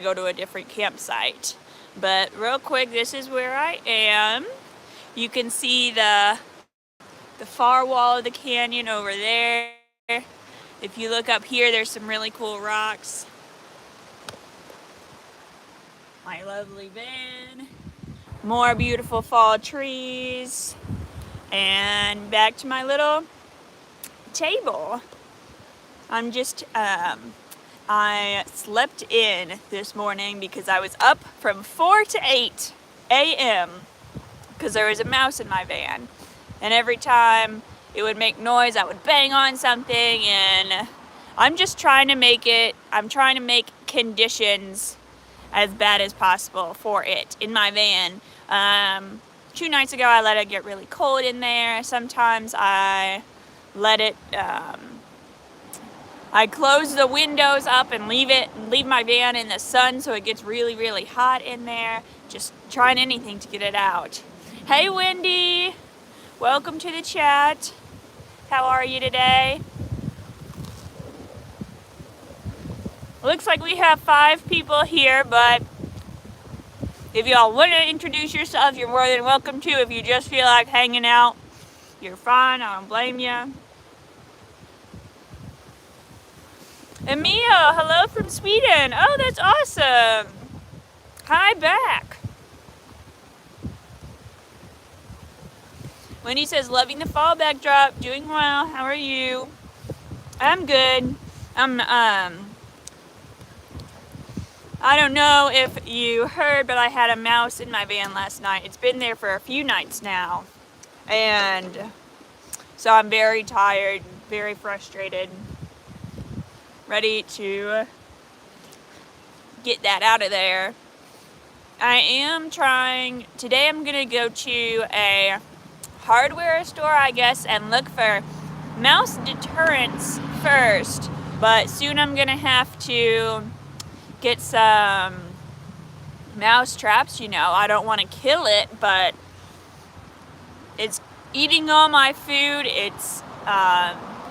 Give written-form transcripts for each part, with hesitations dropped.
go to a different campsite. But real quick, this is where I am. You can see the far wall of the canyon over there. If you look up here, there's some really cool rocks. My lovely van. More beautiful fall trees. And back to my little table. I slept in this morning because I was up from 4 to 8 a.m. because there was a mouse in my van. And every time it would make noise, I would bang on something, and I'm trying to make conditions as bad as possible for it in my van. 2 nights ago, I let it get really cold in there. Sometimes I let it, I close the windows up and leave my van in the sun so it gets really, really hot in there. Just trying anything to get it out. Hey, Wendy. Welcome to the chat. How are you today? Looks like we have 5 people here, but if y'all want to introduce yourself, you're more than welcome to. If you just feel like hanging out, you're fine. I don't blame you. Emil, hello from Sweden. Oh, that's awesome. Hi back. Wendy says, loving the fall backdrop, doing well. How are you? I'm good. I don't know if you heard, but I had a mouse in my van last night. It's been there for a few nights now. And so I'm very tired, very frustrated, ready to get that out of there. Today I'm going to go to a hardware store, I guess, and look for mouse deterrents first. But soon I'm going to have to get some mouse traps. I don't want to kill it, but it's eating all my food. It's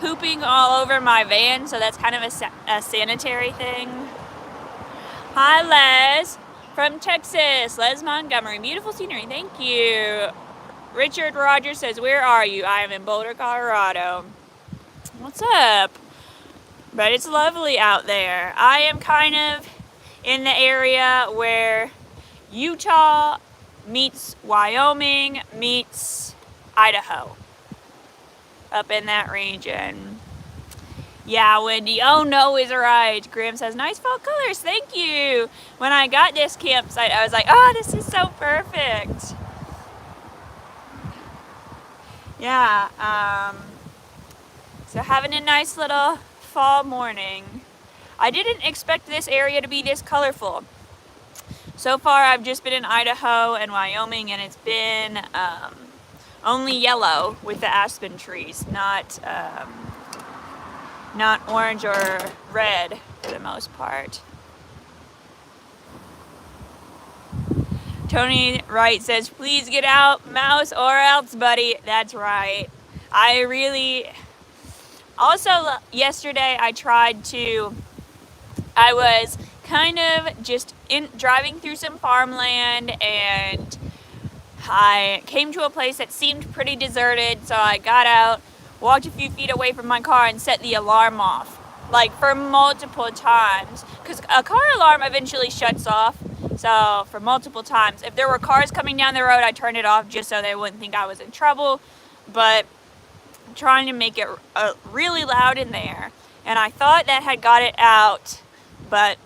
pooping all over my van, so that's kind of a sanitary thing. Hi, Les from Texas. Les Montgomery. Beautiful scenery. Thank you. Richard Rogers says, where are you? I am in Boulder, Colorado. What's up? But it's lovely out there. I am kind of in the area where Utah meets Wyoming meets Idaho. Up in that region. Yeah, Wendy. Oh, no is right. Graham says, nice fall colors. Thank you. When I got this campsite, I was like, oh, this is so perfect. Yeah. So having a nice little fall morning. I didn't expect this area to be this colorful. So far, I've just been in Idaho and Wyoming, and it's been only yellow with the aspen trees, not orange or red for the most part. Tony Wright says, please get out, mouse, or else, buddy. That's right. Also, yesterday I was kind of just driving through some farmland, and I came to a place that seemed pretty deserted, so I got out, walked a few feet away from my car, and set the alarm off, like for multiple times, because a car alarm eventually shuts off, so for multiple times. If there were cars coming down the road, I turned it off just so they wouldn't think I was in trouble, but I'm trying to make it really loud in there, and I thought that had got it out, but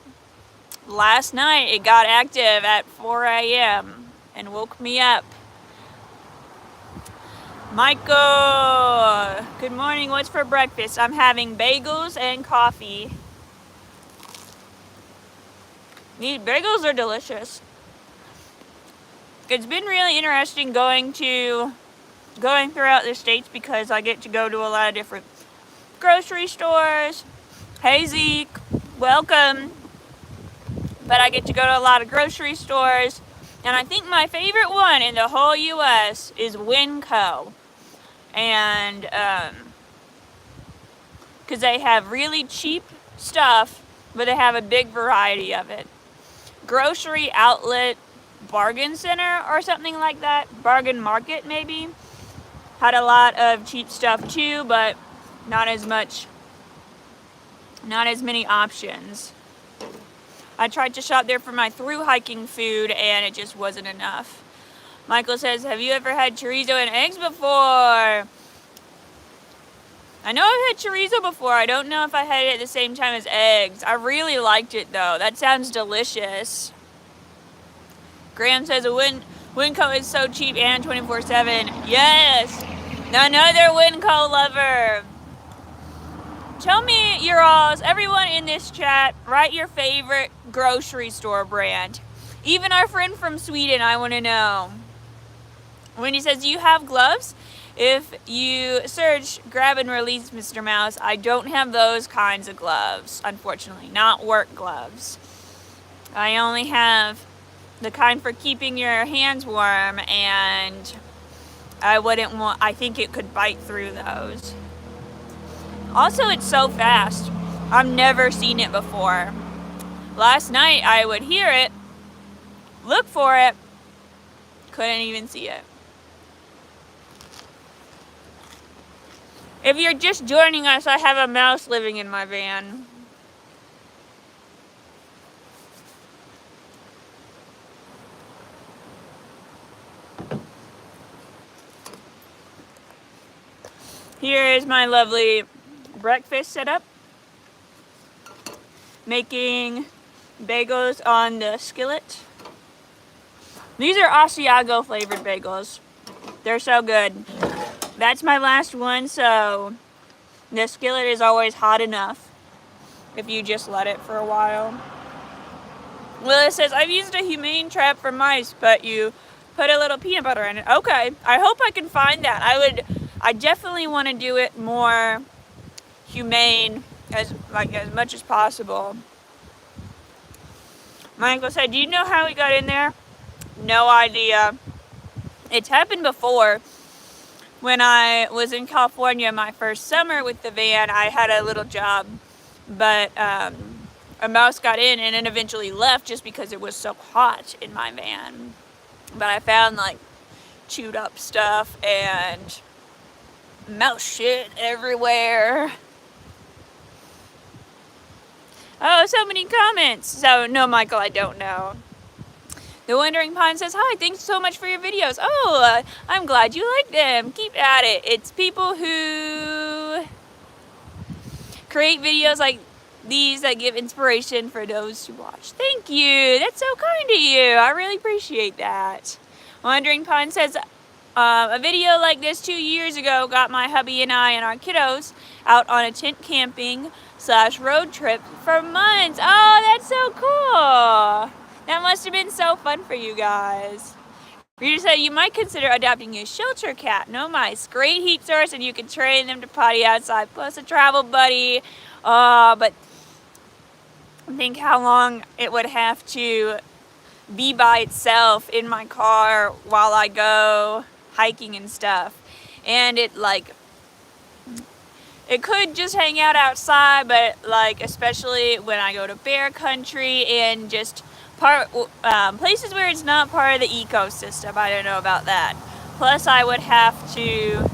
last night it got active at 4 a.m. and woke me up. Michael, good morning. What's for breakfast? I'm having bagels and coffee. These bagels are delicious. It's been really interesting going throughout the states because I get to go to a lot of different grocery stores. Hey Zeke, welcome. But I get to go to a lot of grocery stores, and I think my favorite one in the whole U.S. is Winco. And because they have really cheap stuff, but they have a big variety of it. grocery outlet bargain center or something like that. Bargain market, maybe. Had a lot of cheap stuff too, but not as many options. I tried to shop there for my through hiking food and it just wasn't enough. Michael says, have you ever had chorizo and eggs before? I know I've had chorizo before. I don't know if I had it at the same time as eggs. I really liked it though. That sounds delicious. Graham says a Winco is so cheap and 24/7. Yes! Another Winco lover. Tell me your alls, everyone in this chat, write your favorite grocery store brand. Even our friend from Sweden, I want to know. Wendy says, do you have gloves? If you search grab and release, Mr. Mouse, I don't have those kinds of gloves, unfortunately. Not work gloves. I only have the kind for keeping your hands warm, and I think it could bite through those. Also, it's so fast. I've never seen it before. Last night, I would hear it, look for it, couldn't even see it. If you're just joining us, I have a mouse living in my van. Here is my lovely breakfast setup. Making bagels on the skillet. These are Asiago flavored bagels. They're so good. That's my last one, so the skillet is always hot enough if you just let it for a while. Willis says, I've used a humane trap for mice, but you put a little peanut butter in it. Okay, I hope I can find that. I definitely want to do it more humane as much as possible. Michael said, do you know how we got in there? No idea. It's happened before. When I was in California my first summer with the van, I had a little job, but a mouse got in and then eventually left just because it was so hot in my van. But I found like chewed up stuff and mouse shit everywhere. Oh, so many comments. So no, Michael, I don't know. The Wandering Pine says, hi, thanks so much for your videos. Oh, I'm glad you like them. Keep at it. It's people who create videos like these that give inspiration for those who watch. Thank you. That's so kind of you. I really appreciate that. Wandering Pine says, a video like this 2 years ago got my hubby and I and our kiddos out on a tent camping / road trip for months. Oh, that's so cool. That must have been so fun for you guys. Rita said you might consider adopting a shelter cat. No mice. Great heat source, and you can train them to potty outside. Plus a travel buddy. But think how long it would have to be by itself in my car while I go hiking and stuff. And it could just hang out outside, but especially when I go to bear country and just places where it's not part of the ecosystem. I don't know about that. Plus I would have to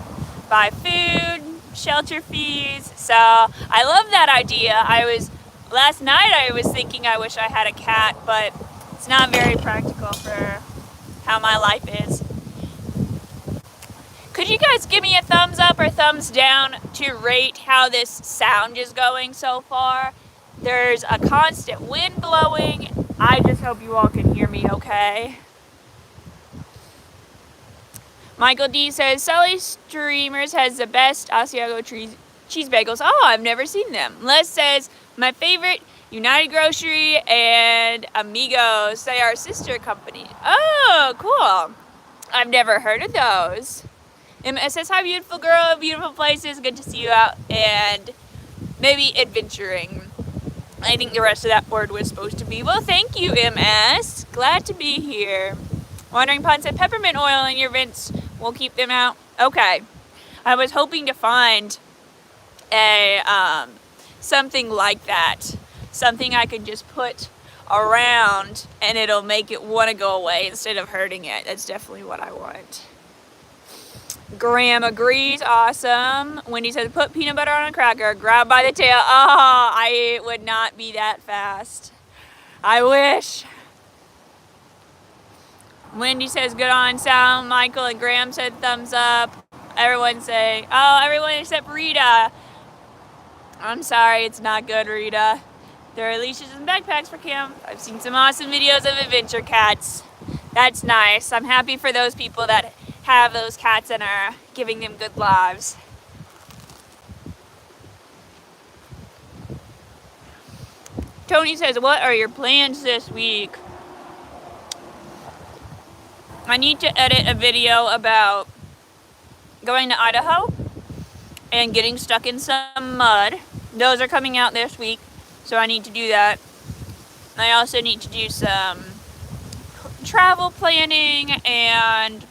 buy food, shelter fees. So I love that idea. Last night I was thinking I wish I had a cat, but it's not very practical for how my life is. Could you guys give me a thumbs up or thumbs down to rate how this sound is going so far? There's a constant wind blowing. I just hope you all can hear me okay. Michael D says, Sully Streamers has the best Asiago cheese bagels. Oh, I've never seen them. Les says, my favorite, United Grocery and Amigos. They are sister company. Oh, cool. I've never heard of those. It says, hi, beautiful girl, beautiful places. Good to see you out and maybe adventuring. I think the rest of that word was supposed to be, well, thank you, MS. Glad to be here. Wandering Pond said, peppermint oil in your vents will keep them out. Okay. I was hoping to find a something like that. Something I could just put around and it'll make it want to go away instead of hurting it. That's definitely what I want. Graham agrees. Awesome. Wendy says, put peanut butter on a cracker, grab by the tail. Oh, I would not be that fast. I wish. Wendy says, good on sound. Michael and Graham said thumbs up. Everyone say, oh, everyone except Rita. I'm sorry, it's not good, Rita. There are leashes and backpacks for camp. I've seen some awesome videos of adventure cats. That's nice. I'm happy for those people that have those cats and are giving them good lives. Tony says, what are your plans this week? I need to edit a video about going to Idaho and getting stuck in some mud. Those are coming out this week, so I need to do that. I also need to do some travel planning and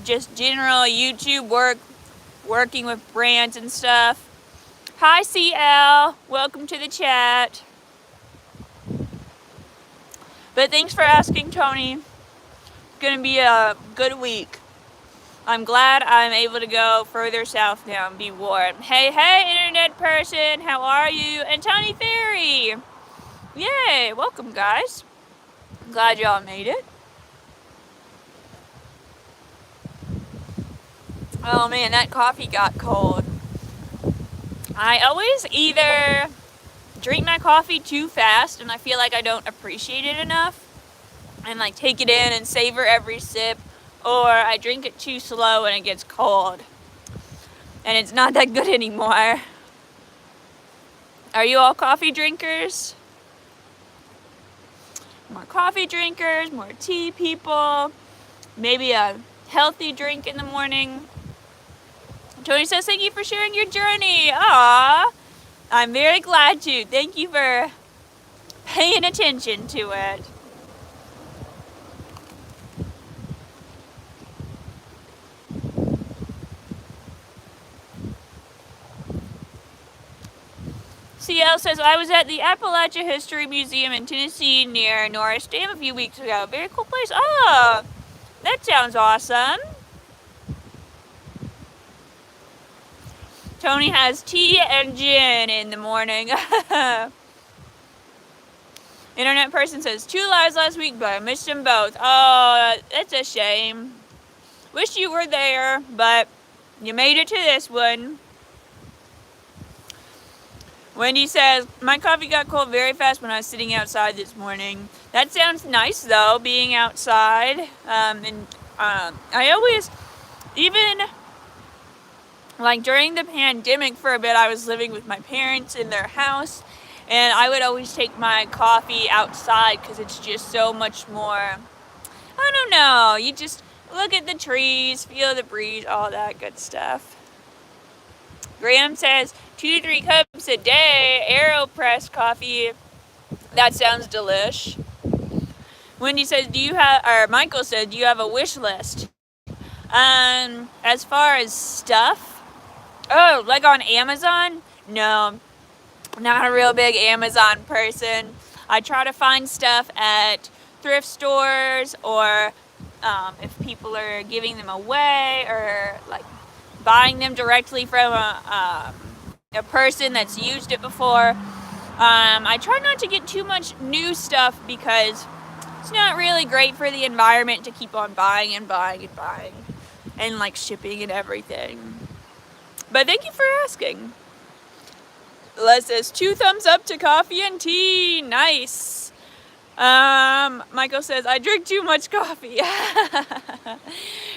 just general YouTube work, working with brands and stuff. Hi CL, welcome to the chat. But thanks for asking, Tony. It's gonna be a good week. I'm glad I'm able to go further south now and be warm. Hey, internet person, how are you? And Tony Theory! Yay, welcome guys. Glad y'all made it. Oh man, that coffee got cold. I always either drink my coffee too fast and I feel like I don't appreciate it enough and like take it in and savor every sip, or I drink it too slow and it gets cold and it's not that good anymore. Are you all coffee drinkers? More coffee drinkers, more tea people, maybe a healthy drink in the morning. Tony says, thank you for sharing your journey. Aww, I'm very glad to. Thank you for paying attention to it. CL says, I was at the Appalachia History Museum in Tennessee near Norris Dam a few weeks ago. Very cool place. Oh, that sounds awesome. Tony has tea and gin in the morning. Internet person says, 2 lives last week, but I missed them both. Oh, that's a shame. Wish you were there, but you made it to this one. Wendy says, my coffee got cold very fast when I was sitting outside this morning. That sounds nice, though, being outside. I always, even like during the pandemic for a bit, I was living with my parents in their house, and I would always take my coffee outside because it's just so much more, I don't know, you just look at the trees, feel the breeze, all that good stuff. Graham says, 2 to 3 cups a day, AeroPress coffee. That sounds delish. Wendy says, Michael said, do you have a wish list? As far as stuff, oh, like on Amazon? No, not a real big Amazon person. I try to find stuff at thrift stores, or if people are giving them away, or like buying them directly from a person that's used it before. I try not to get too much new stuff because it's not really great for the environment to keep on buying and buying and buying and like shipping and everything. But thank you for asking. Les says 2 thumbs up to coffee and tea. Nice. Michael says, I drink too much coffee.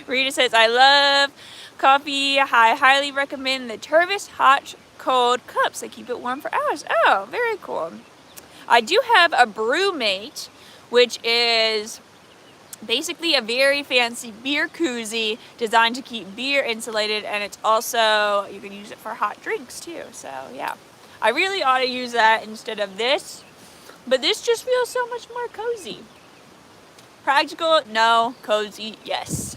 Rita says, I love coffee. I highly recommend the Tervis hot cold cups. They keep it warm for hours. Oh, very cool. I do have a BrewMate, which is basically a very fancy beer koozie designed to keep beer insulated, and it's also, you can use it for hot drinks too. So yeah, I really ought to use that instead of this, but this just feels so much more cozy. Practical? No. Cozy? Yes.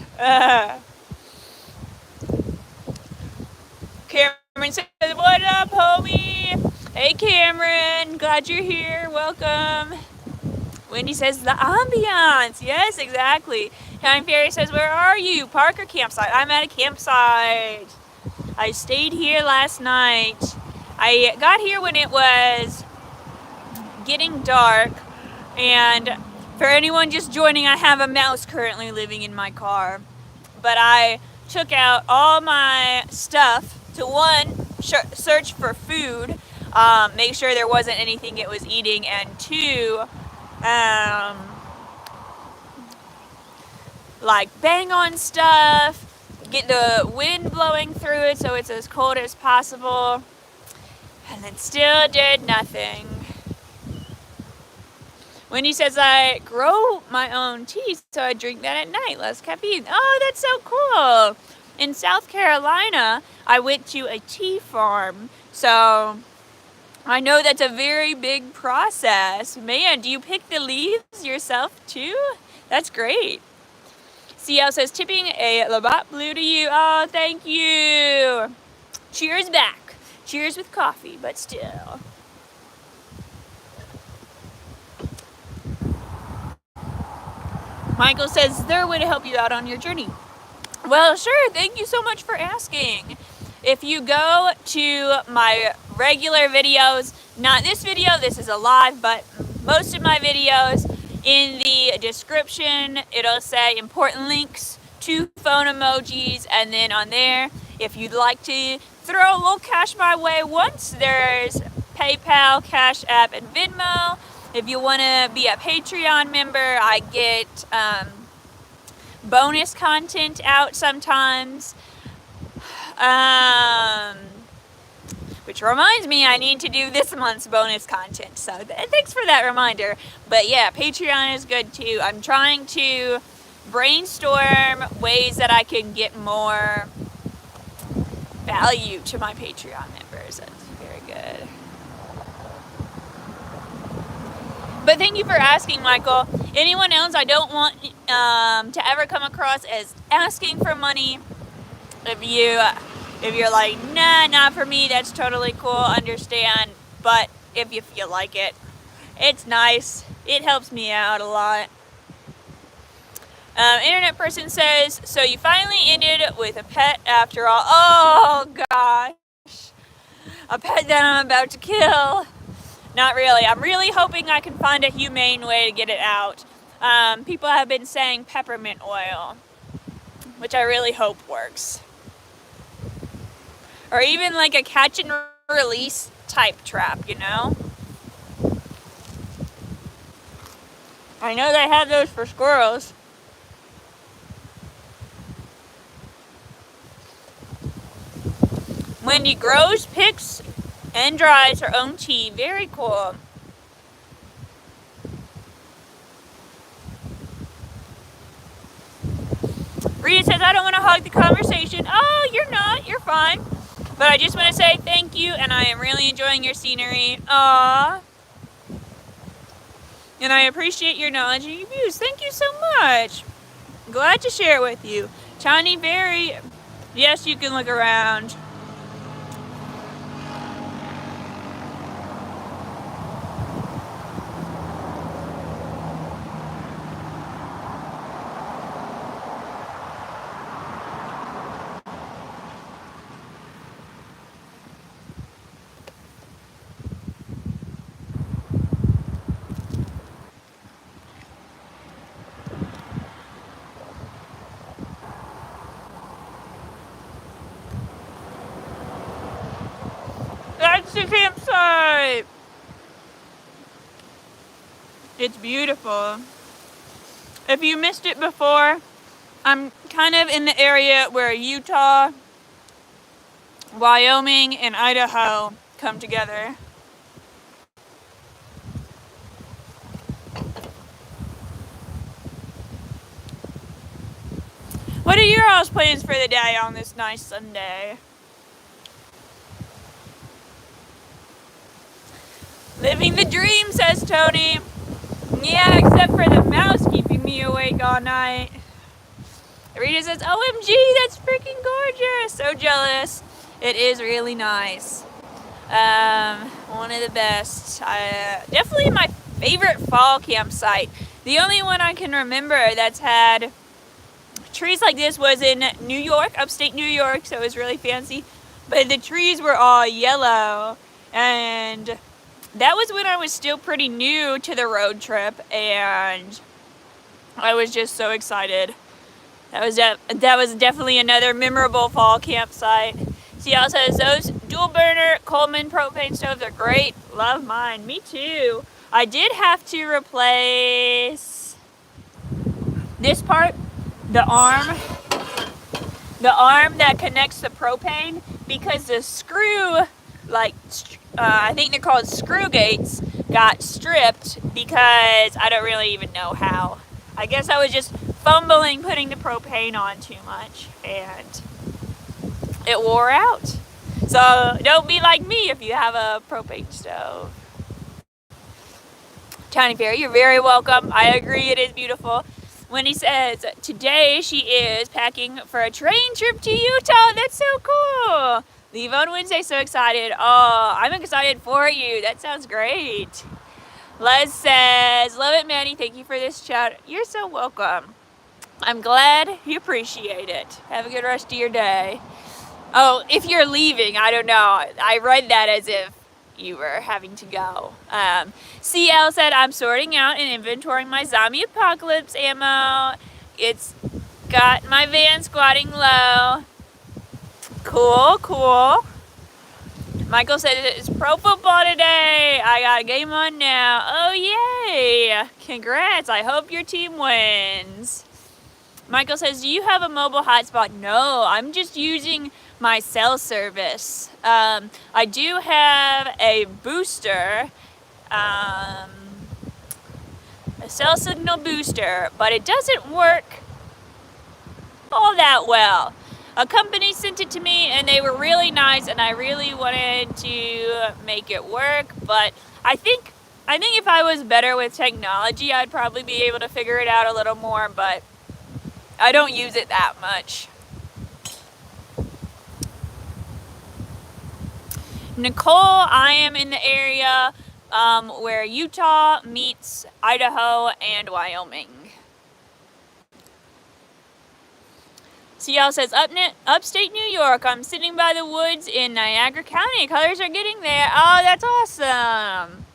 Cameron says, what up, homie? Hey, Cameron. Glad you're here. Welcome. Wendy says the ambiance. Yes, exactly. Time Fairy says, where are you? Park or campsite? I'm at a campsite. I stayed here last night. I got here when it was getting dark. And for anyone just joining, I have a mouse currently living in my car. But I took out all my stuff to, one, search for food, make sure there wasn't anything it was eating, and two, like bang on stuff, get the wind blowing through it so it's as cold as possible, and it still did nothing. Wendy says, I grow my own tea, so I drink that at night, less caffeine. Oh, that's so cool. In South Carolina, I went to a tea farm, so I know that's a very big process. Man, do you pick the leaves yourself too? That's great. CL says, tipping a Labatt Blue to you. Oh, thank you. Cheers back. Cheers with coffee, but still. Michael says, is there a way to help you out on your journey? Well, sure. Thank you so much for asking. If you go to my regular videos, not this video, this is a live, but most of my videos, in the description, it'll say important links, 2 phone emojis, and then on there, if you'd like to throw a little cash my way once, there's PayPal, Cash App, and Venmo. If you want to be a Patreon member, I get bonus content out sometimes. Which reminds me, I need to do this month's bonus content. So thanks for that reminder. But yeah, Patreon is good too. I'm trying to brainstorm ways that I can get more value to my Patreon members. That's very good. But thank you for asking, Michael. Anyone else, I don't want to ever come across as asking for money. If you're like, nah, not for me, that's totally cool, understand. But if you feel like it, it's nice. It helps me out a lot. Internet person says, so you finally ended with a pet after all. Oh, gosh. A pet that I'm about to kill. Not really. I'm really hoping I can find a humane way to get it out. People have been saying peppermint oil, which I really hope works. Or even like a catch and release type trap, you know? I know they have those for squirrels. Wendy grows, picks, and dries her own tea. Very cool. Rita says, I don't want to hog the conversation. Oh, you're not. You're fine. But I just want to say thank you, and I am really enjoying your scenery. Aww. And I appreciate your knowledge and your views. Thank you so much. Glad to share it with you. Tiny Berry, yes, you can look around. That's the campsite. It's beautiful. If you missed it before, I'm kind of in the area where Utah, Wyoming, and Idaho come together. What are your all's plans for the day on this nice Sunday? Living the dream, says Tony. Yeah, except for the mouse keeping me awake all night. Rita says, OMG, that's freaking gorgeous. So jealous. It is really nice. One of the best. Definitely my favorite fall campsite. The only one I can remember that's had trees like this was in New York, upstate New York, so it was really fancy. But the trees were all yellow, and that was when I was still pretty new to the road trip, and I was just so excited. That was definitely another memorable fall campsite. See, also says those dual burner Coleman propane stoves are great. Love mine. Me too. I did have to replace this part, the arm that connects the propane, because the screw, I think they're called screw gates, got stripped because I don't really even know how. I guess I was just fumbling putting the propane on too much and it wore out. So don't be like me if you have a propane stove. Tiny Fairy, you're very welcome. I agree, it is beautiful. Wendy says, today she is packing for a train trip to Utah. That's so cool. Leave on Wednesday, so excited. Oh, I'm excited for you. That sounds great. Les says, love it, Manny. Thank you for this chat. You're so welcome. I'm glad you appreciate it. Have a good rest of your day. Oh, if you're leaving, I don't know. I read that as if you were having to go. CL said, I'm sorting out and inventorying my zombie apocalypse ammo. It's got my van squatting low. Cool. Michael said it's pro football today. I got a game on now. Oh, yay. Congrats. I hope your team wins. Michael says, do you have a mobile hotspot? No, I'm just using my cell service. I do have a booster, a cell signal booster, but it doesn't work all that well. A company sent it to me and they were really nice and I really wanted to make it work, but I think if I was better with technology, I'd probably be able to figure it out a little more, but I don't use it that much. Nicole, I am in the area where Utah meets Idaho and Wyoming. CL says, upstate New York, I'm sitting by the woods in Niagara County. Colors are getting there. Oh, that's awesome.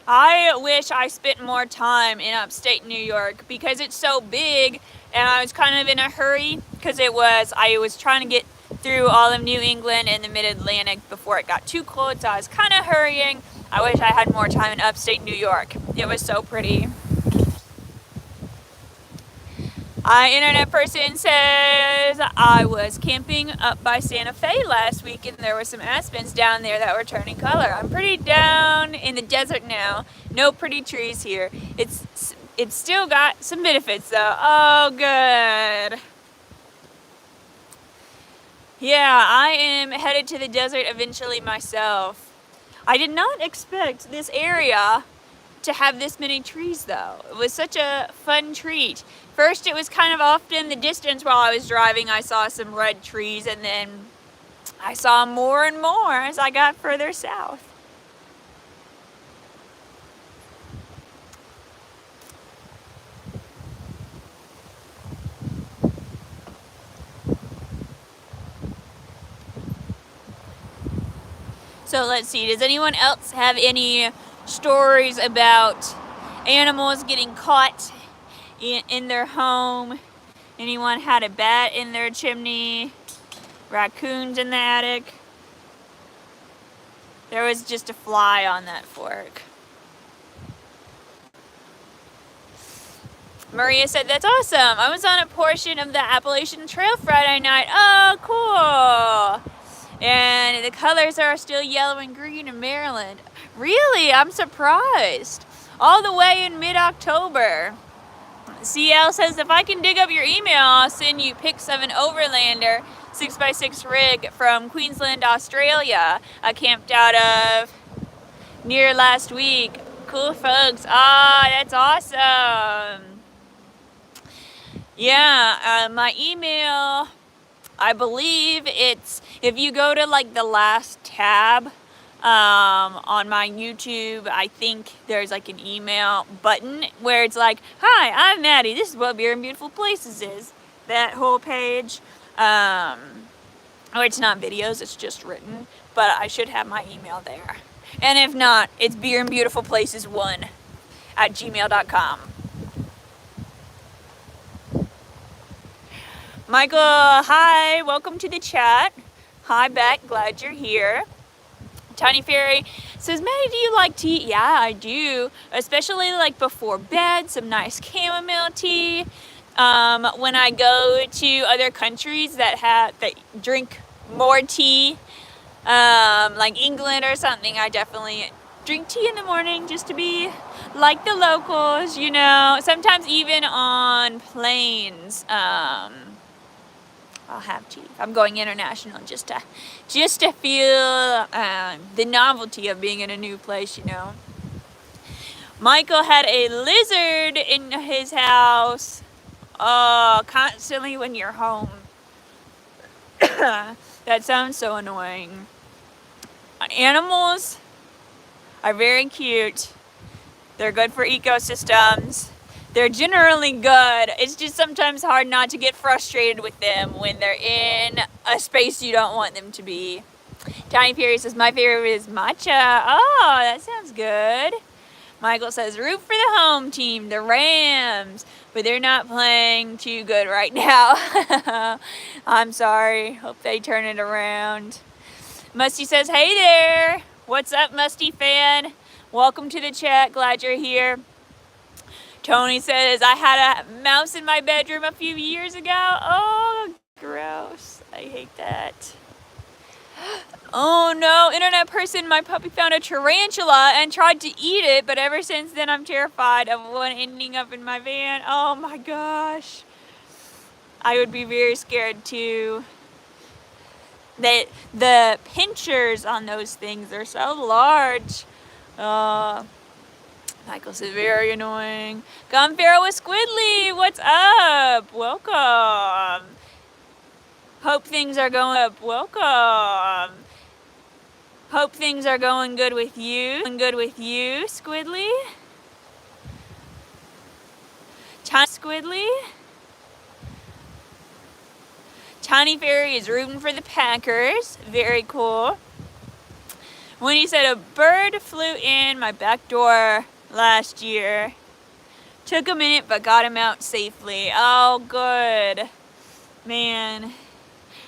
I wish I spent more time in upstate New York because it's so big, and I was kind of in a hurry because I was trying to get through all of New England and the mid-Atlantic before it got too cold, so I was kind of hurrying. I wish I had more time in upstate New York. It was so pretty. Internet person says, I was camping up by Santa Fe last week and there were some aspens down there that were turning color. I'm pretty down in the desert now. No pretty trees here. It's still got some benefits though. Oh, good. Yeah, I am headed to the desert eventually myself. I did not expect this area to have this many trees though. It was such a fun treat. First it was kind of off in the distance while I was driving. I saw some red trees and then I saw more and more as I got further south. So let's see, does anyone else have any stories about animals getting caught in their home? Anyone had a bat in their chimney? Raccoons in the attic? There was just a fly on that fork. Maria said, that's awesome. I was on a portion of the Appalachian Trail Friday night. Oh, cool. And the colors are still yellow and green in Maryland. Really? I'm surprised. All the way in mid-October. CL says, if I can dig up your email, I'll send you pics of an Overlander 6x6 rig from Queensland, Australia. I camped out of near last week. Cool folks. Ah, that's awesome. Yeah, my email, I believe it's, if you go to like the last tab On my YouTube, I think there's like an email button where it's like, hi, I'm Maddie, this is what Beer and Beautiful Places is. That whole page. Or it's not videos, it's just written, but I should have my email there. And if not, it's beerandbeautifulplaces1@gmail.com. Michael, hi, welcome to the chat. Hi, Beck, glad you're here. Tiny Fairy says, Maddie, do you like tea? Yeah, I do, especially like before bed, some nice chamomile tea. When I go to other countries that drink more tea, like England or something, I definitely drink tea in the morning just to be like the locals, you know. Sometimes even on planes, I'll have tea. I'm going international just to feel the novelty of being in a new place, you know. Michael had a lizard in his house. Oh, constantly when you're home. That sounds so annoying. Animals are very cute. They're good for ecosystems. They're generally good. It's just sometimes hard not to get frustrated with them when they're in a space you don't want them to be. Tiny Fury says, my favorite is matcha. Oh, that sounds good. Michael says, root for the home team, the Rams. But they're not playing too good right now. I'm sorry. Hope they turn it around. Musty says, hey there. What's up, Musty fan? Welcome to the chat. Glad you're here. Tony says, I had a mouse in my bedroom a few years ago. Oh, gross. I hate that. Oh no, internet person, my puppy found a tarantula and tried to eat it, but ever since then I'm terrified of one ending up in my van. Oh my gosh. I would be very scared too. The pinchers on those things are so large. Michael says, very annoying. Gum Pharaoh with Squidly, what's up? Welcome. Hope things are going up. Welcome. Hope things are going good with you. Good with you, Squidly. Squidly. Tiny Fairy is rooting for the Packers. Very cool. When he said a bird flew in my back door last year. Took a minute, but got him out safely. Oh, good. Man.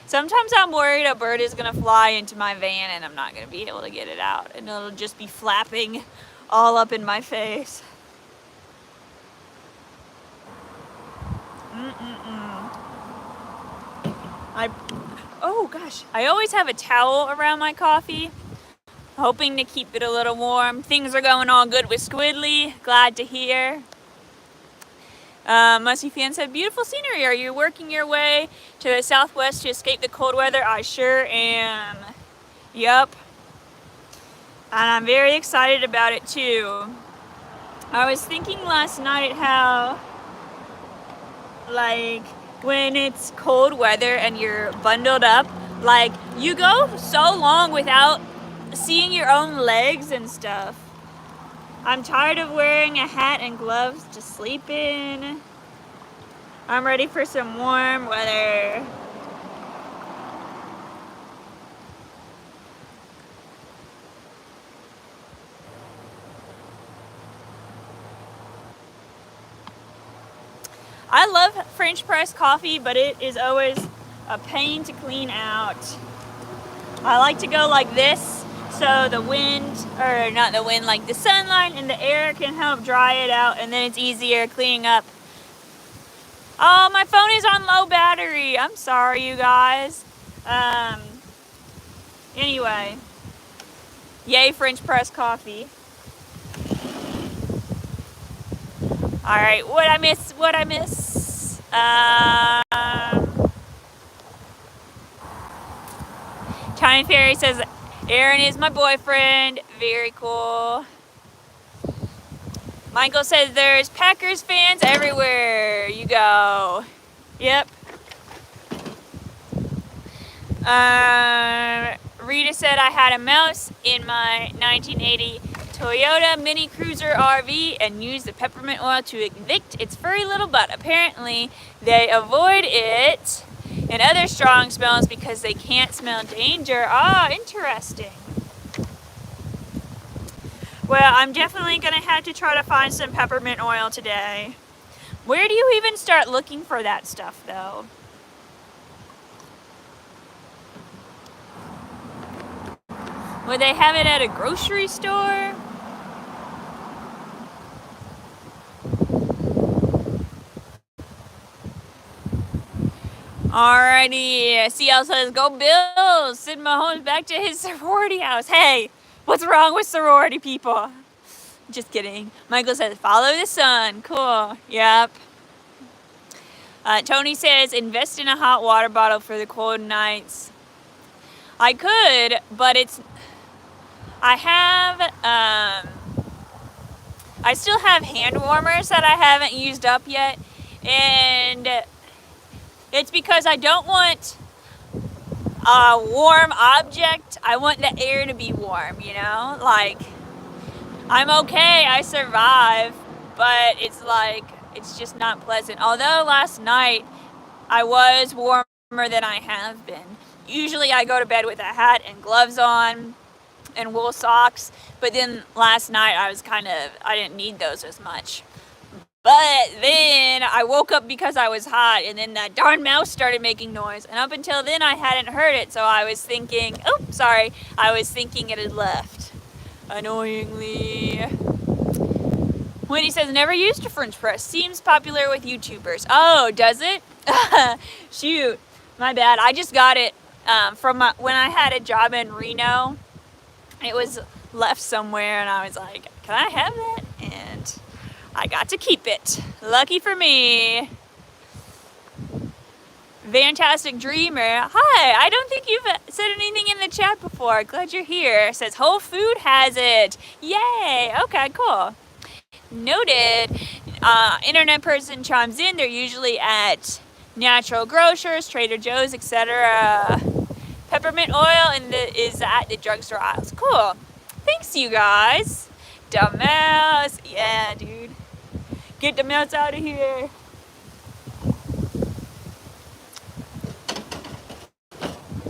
Sometimes I'm worried a bird is going to fly into my van and I'm not going to be able to get it out. And it'll just be flapping all up in my face. Oh gosh, I always have a towel around my coffee, hoping to keep it a little warm. Things are going all good with Squidly. Glad to hear. Musty Fan said, beautiful scenery. Are you working your way to the southwest to escape the cold weather? I sure am. Yup. And I'm very excited about it too. I was thinking last night how, like, when it's cold weather and you're bundled up, like, you go so long without seeing your own legs and stuff. I'm tired of wearing a hat and gloves to sleep in. I'm ready for some warm weather. I love French press coffee, but it is always a pain to clean out. I like to go like this so the wind, or not the wind, like the sunlight and the air can help dry it out, and then it's easier cleaning up. Oh, my phone is on low battery. I'm sorry, you guys. Anyway, yay French press coffee. All right, what I miss? Tiny Fairy says, Aaron is my boyfriend. Very cool. Michael says there's Packers fans everywhere you go. Yep. Rita said I had a mouse in my 1980 Toyota Mini Cruiser RV and used the peppermint oil to evict its furry little butt. Apparently, they avoid it and other strong smells because they can't smell danger. Ah, interesting. Well, I'm definitely going to have to try to find some peppermint oil today. Where do you even start looking for that stuff, though? Would they have it at a grocery store? Alrighty, CL says, go Bills! Sid Mahomes back to his sorority house. Hey, what's wrong with sorority people? Just kidding. Michael says, follow the sun. Cool. Yep. Tony says, invest in a hot water bottle for the cold nights. I could, but I still have hand warmers that I haven't used up yet, and it's because I don't want a warm object. I want the air to be warm, you know? Like, I'm okay, I survive, but it's just not pleasant. Although last night I was warmer than I have been. Usually I go to bed with a hat and gloves on and wool socks, but then last night I didn't need those as much. But then I woke up because I was hot, and then that darn mouse started making noise, and up until then I hadn't heard it, so I was thinking it had left. Annoyingly. Wendy says, never used a French press. Seems popular with YouTubers. Oh, does it? Shoot, my bad. I just got it from when I had a job in Reno. It was left somewhere, and I was like, can I have that? And I got to keep it. Lucky for me. Fantastic Dreamer. Hi, I don't think you've said anything in the chat before. Glad you're here. Says Whole Food has it. Yay. Okay, cool. Noted. Internet person chimes in. They're usually at natural grocers, Trader Joe's, etc. Peppermint oil is at the drugstore aisles. Cool. Thanks, you guys. Dumbass. Yeah, dude. Get the mouse out of here.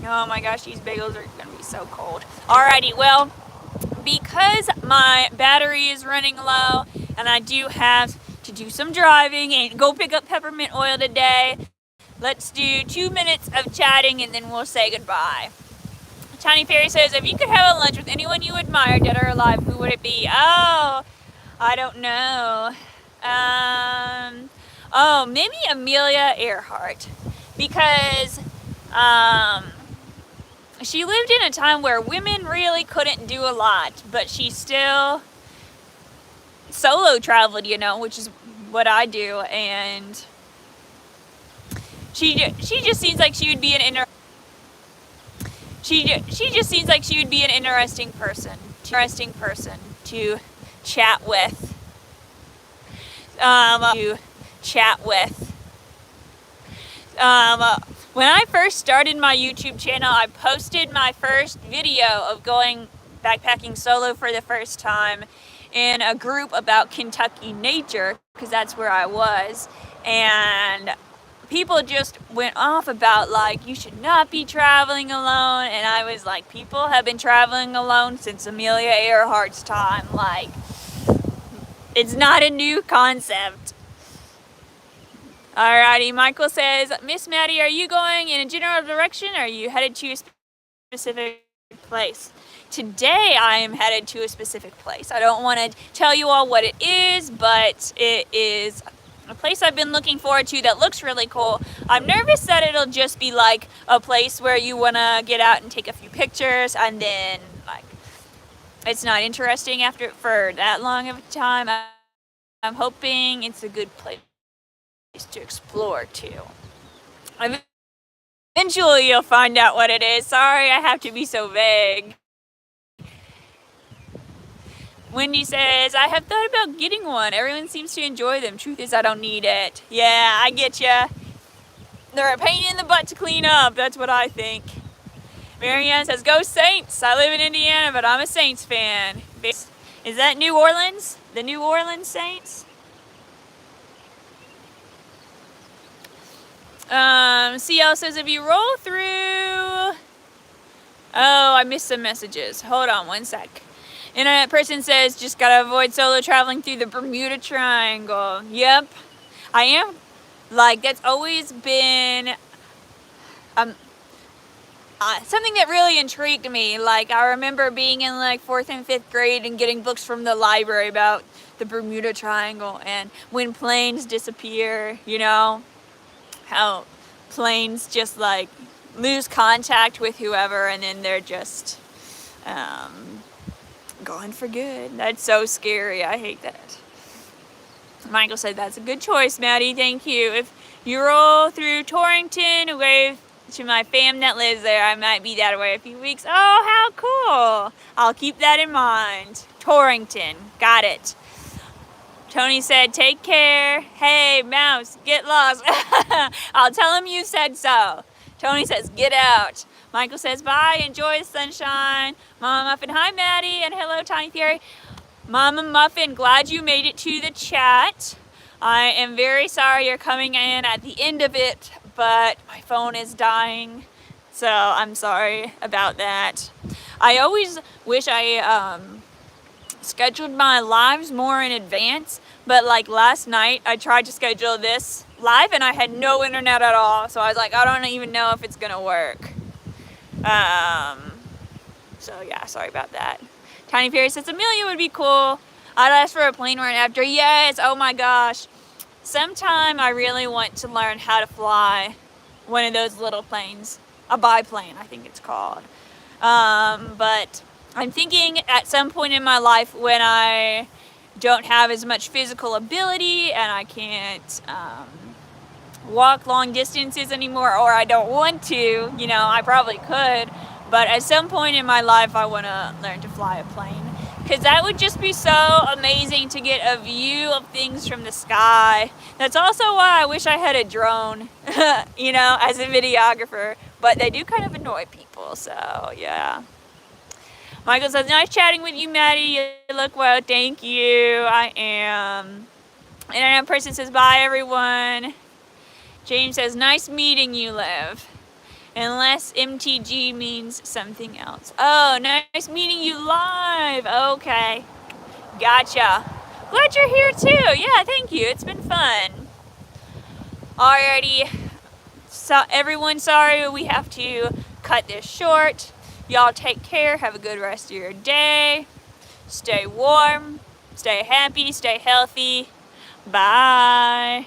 Oh my gosh, these bagels are gonna be so cold. Alrighty, well, because my battery is running low and I do have to do some driving and go pick up peppermint oil today, let's do 2 minutes of chatting and then we'll say goodbye. Tiny Fairy says, if you could have a lunch with anyone you admire, dead or alive, who would it be? Oh, I don't know. Maybe Amelia Earhart, because she lived in a time where women really couldn't do a lot, but she still solo traveled, you know, which is what I do, and she just seems like she would be an interesting person to chat with. When I first started my YouTube channel, I posted my first video of going backpacking solo for the first time in a group about Kentucky nature, because that's where I was, and people just went off about, like, you should not be traveling alone, and I was like, people have been traveling alone since Amelia Earhart's time. Like, it's not a new concept. Alrighty, Michael says, Miss Maddie, are you going in a general direction, or are you headed to a specific place? Today I am headed to a specific place. I don't want to tell you all what it is, but it is a place I've been looking forward to that looks really cool. I'm nervous that it'll just be like a place where you want to get out and take a few pictures, and then like it's not interesting for that long of a time. I'm hoping it's a good place to explore too. Eventually you'll find out what it is. Sorry, I have to be so vague. Wendy says, I have thought about getting one. Everyone seems to enjoy them. Truth is, I don't need it. Yeah, I get ya. They're a pain in the butt to clean up. That's what I think. Marianne says, go Saints. I live in Indiana, but I'm a Saints fan. Is that New Orleans? The New Orleans Saints? CL says, if you roll through... Oh, I missed some messages. Hold on one sec. Internet person says, just gotta avoid solo traveling through the Bermuda Triangle. Yep. I am, like, that's always been something that really intrigued me. Like, I remember being in, like, 4th and 5th grade and getting books from the library about the Bermuda Triangle and when planes disappear, you know, how planes just, like, lose contact with whoever and then they're just gone for good. That's so scary. I hate that. Michael said, that's a good choice, Maddie. Thank you. If you roll through Torrington, wave to my fam that lives there. I might be that way a few weeks. Oh, how cool. I'll keep that in mind. Torrington. Got it. Tony said, take care. Hey, Mouse, get lost. I'll tell him you said so. Tony says, get out. Michael says, bye. Enjoy the sunshine. Mama Muffin, hi, Maddie. And hello, Tiny Theory. Mama Muffin, glad you made it to the chat. I am very sorry you're coming in at the end of it, but my phone is dying, so I'm sorry about that. I always wish I scheduled my lives more in advance, but like last night I tried to schedule this live and I had no internet at all, so I was like, I don't even know if it's gonna work. So yeah, sorry about that. Tiny Fairy says, Amelia would be cool. I'd ask for a plane ride after. Yes, oh my gosh. Sometime I really want to learn how to fly one of those little planes. A biplane, I think it's called. But I'm thinking at some point in my life when I don't have as much physical ability and I can't walk long distances anymore, or I don't want to, you know, I probably could. But at some point in my life, I want to learn to fly a plane. Because that would just be so amazing to get a view of things from the sky. That's also why I wish I had a drone, you know, as a videographer. But they do kind of annoy people, so yeah. Michael says, nice chatting with you, Maddie. You look well. Thank you. I am. Internet person says, bye, everyone. James says, nice meeting you, Liv. Unless MTG means something else. Oh, nice meeting you live. Okay. Gotcha. Glad you're here too. Yeah, thank you. It's been fun. Alrighty. So, everyone, sorry we have to cut this short. Y'all take care. Have a good rest of your day. Stay warm. Stay happy. Stay healthy. Bye.